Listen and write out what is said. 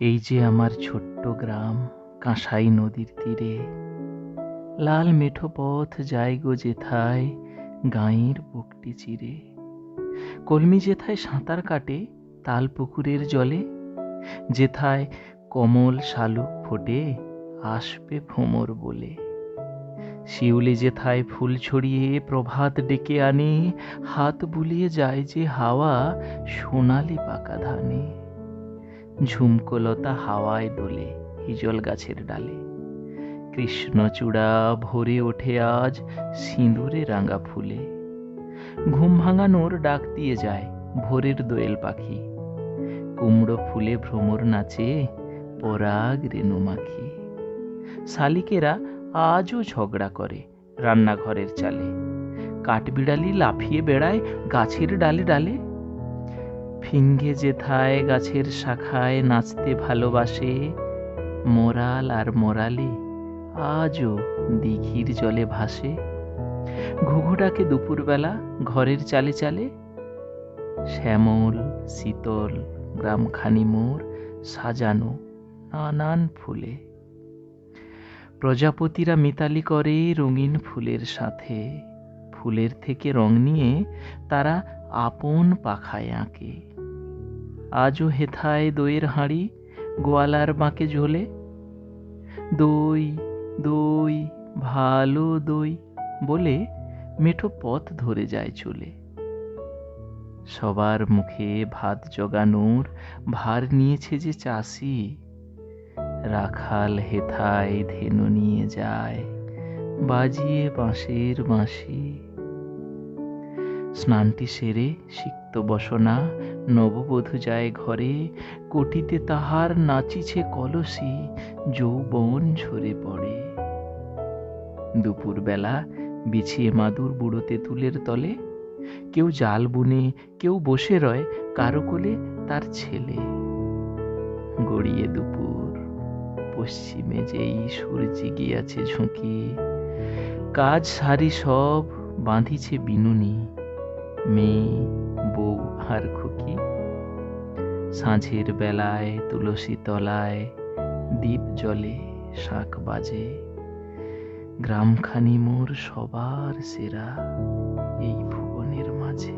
এই যে আমার ছোট্ট গ্রাম, কাঁসাই নদীর তীরে। লাল মেঠো পথ যায় গো যেথায়, গাঁয়ের বুকটি চিরে। কলমি যেথায় সাঁতার কাটে তাল পুকুরের জলে, যেথায় কমল শালুক ফোটে আসবে ভ্রমর বলে। শিউলি যেথায় ফুল ছড়িয়ে প্রভাত ডেকে আনে, হাত বুলিয়ে যায় যে হাওয়া সোনালি পাকা ধানে। ঝুমকোলতা হাওয়ায় দোলে হিজল গাছের ডালে, কৃষ্ণচূড়া ভরে ওঠে আজ সিঁদুরে রাঙা ফুলে। ঘুম ভাঙানোর ডাক দিয়ে যায় ভোরের দোয়েল পাখি, কুমড়ো ফুলে ভ্রমর নাচে পরাগ রেণু মাখি। শালিকেরা আজও ঝগড়া করে রান্নাঘরের চালে, কাঠবিড়ালি লাফিয়ে বেড়ায় গাছের ডালে ডালে। ফিঙ্গে যেথায় গাছের শাখায় নাচতে ভালোবাসে, মোরাল আর মোরালি আজও দিঘির জলে ভাসে। ঘুঘু ডাকে দুপুরবেলা ঘরের চালে চালে, শ্যামল শীতল গ্রামখানি মোর সাজানো নানান ফুলে। প্রজাপতিরা মিতালি করে রঙিন ফুলের সাথে, ফুলের থেকে রং নিয়ে তারা আপন পাখায় আঁকে। আজও হেথায় দইয়ের হাঁড়ি গোয়ালার বাঁকে ঝোলে, দই দই ভালো দই বলে মেঠো পথ ধরে যায় চলে। সবার মুখে ভাত জোগানোর ভার নিয়েছে যে চাষি, রাখাল হেথায় ধেনু নিয়ে যায় বাজিয়ে বাঁশের বাঁশি। স্নানটি সেরে সিক্ত বসনা নববধূ যায় ঘরে, কটিতে তাহার নাচিছে কলসি যৌবন ঝরে পড়ে। দুপুরবেলা বিছিয়ে মাদুর বুড়ো তেঁতুলের তলে, কেউ জাল বুনে কেউ বসে রয় কারো কোলে তার ছেলে। গড়িয়ে দুপুর, পশ্চিমে যেই সূর্যি গিয়াছে ঝুঁকি, কাজ সারি সব বাঁধিছে বিনুনি মেয়ে বউ আর খুকি। সাঁঝের বেলায় তুলসী তলায় দীপ জ্বলে শাঁখ বাজে, গ্রামখানি মোর সবার সেরা এই ভুবনের মাঝে।